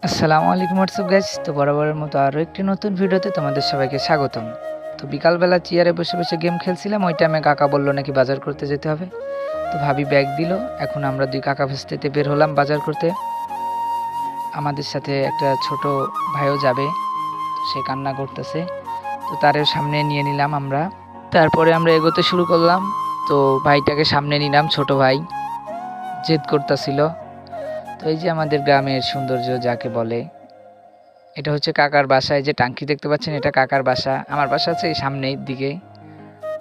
আসসালামু আলাইকুম WhatsApp guys. তো বরাবরের মতো আরও একটি নতুন ভিডিওতে তোমাদের সবাইকে স্বাগতম। তো বিকালবেলা চেয়ারে বসে বসে গেম খেলছিলাম, ওই টাইমে কাকা বললো নাকি বাজার করতে যেতে হবে। তো ভাবি ব্যাগ দিল, এখন আমরা দুই কাকা ভাস্তিতে বের হলাম বাজার করতে। আমাদের সাথে একটা ছোট ভাইও যাবে, তো সে কান্না করতেছে, তো তার সামনে নিয়ে নিলাম আমরা। তারপরে আমরা এগোতে শুরু করলাম, তো ভাইটাকে সামনে নিলাম, ছোট ভাই জেদ করতেছিল। তো এই যে আমাদের গ্রামের সৌন্দর্য যাকে বলে, এটা হচ্ছে কাকার বাসায় যে টাঙ্কি দেখতে পাচ্ছেন, এটা কাকার বাসা। আমার বাসা আছে এই সামনের দিকে।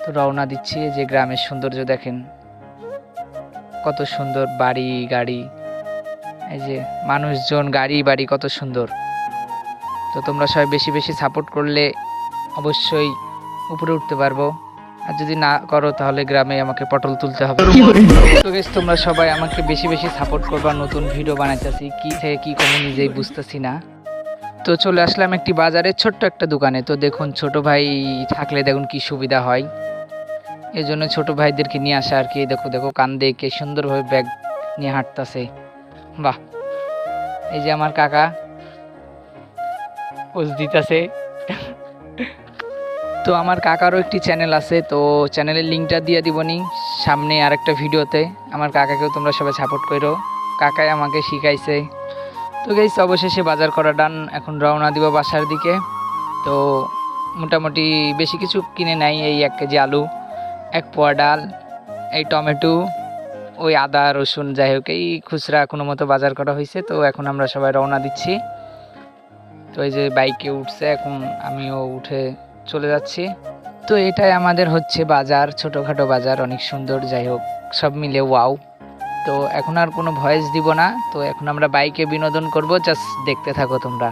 তো রওনা দিচ্ছি, যে গ্রামের সৌন্দর্য দেখেন কত সুন্দর, বাড়ি গাড়ি, এই যে মানুষজন, গাড়ি বাড়ি কত সুন্দর। তো তোমরা সবাই বেশি বেশি সাপোর্ট করলে অবশ্যই উপরে উঠতে পারবো, আর যদি না করো তাহলে গ্রামে আমাকে পটল তুলতে হবে। তো গাইস, তোমরা সবাই আমাকে বেশি বেশি সাপোর্ট করবা। নতুন ভিডিও বানাইতেছি, কি থেকে কি করবো নিজেই বুঝতেছি না। তো চলে আসলাম একটি বাজারে, ছোট্ট একটা দোকানে। তো দেখুন, ছোট ভাই থাকলে দেখুন কি সুবিধা হয়, এই জন্য ছোট ভাইদেরকে নিয়ে আসা আর কি। দেখো দেখো কান্দে, কে সুন্দরভাবে ব্যাগ নিয়ে হাঁটতেছে, বাহ। এই যে আমার কাকা পোজ দিতেছে। তো আমার কাকারও একটি চ্যানেল আছে, তো চ্যানেলের লিঙ্কটা দিয়ে দিবনি সামনে আরেকটা ভিডিওতে। আমার কাকাকেও তোমরা সবাই সাপোর্ট করো, কাকাই আমাকে শিখাইছে। তো গাইস, অবশেষে বাজার করা ডান, এখন রওনা দিব বাসার দিকে। তো মোটামুটি বেশি কিছু কিনে নাই, এই 1 কেজি আলু, 1 পোয়া ডাল, এই টমেটো, ওই আদা রসুন, যাই হোক এই খুচরা কোনো মতো বাজার করা হয়েছে। তো এখন আমরা সবাই রওনা দিচ্ছি। তো এই যে বাইকে উঠছে, এখন আমিও উঠে চলে যাচ্ছি। তো এটাই আমাদের হচ্ছে বাজার, ছোটোখাটো বাজার, অনেক সুন্দর। যাই হোক সব মিলে ওয়াও। তো এখন আর কোনো ভয়েস দিব না, তো এখন আমরা বাইকে বিনোদন করব, জাস্ট দেখতে থাকো তোমরা।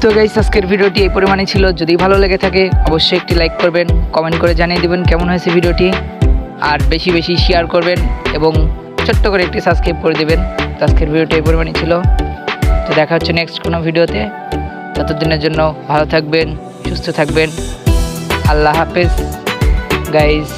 তো গাইস, আজকের ভিডিওটি এই পরিমাণে ছিল। যদি ভালো লেগে থাকে অবশ্যই একটি লাইক করবেন, কমেন্ট করে জানিয়ে দেবেন কেমন হয়েছে ভিডিওটি, আর বেশি বেশি শেয়ার করবেন এবং ছোট্ট করে একটি সাবস্ক্রাইব করে দেবেন। তো আজকের ভিডিওটি এই পরিমাণে ছিল। তো দেখা হচ্ছে নেক্সট কোনো ভিডিওতে। ততদিনের জন্য ভালো থাকবেন, সুস্থ থাকবেন। আল্লাহ হাফেজ গাইস।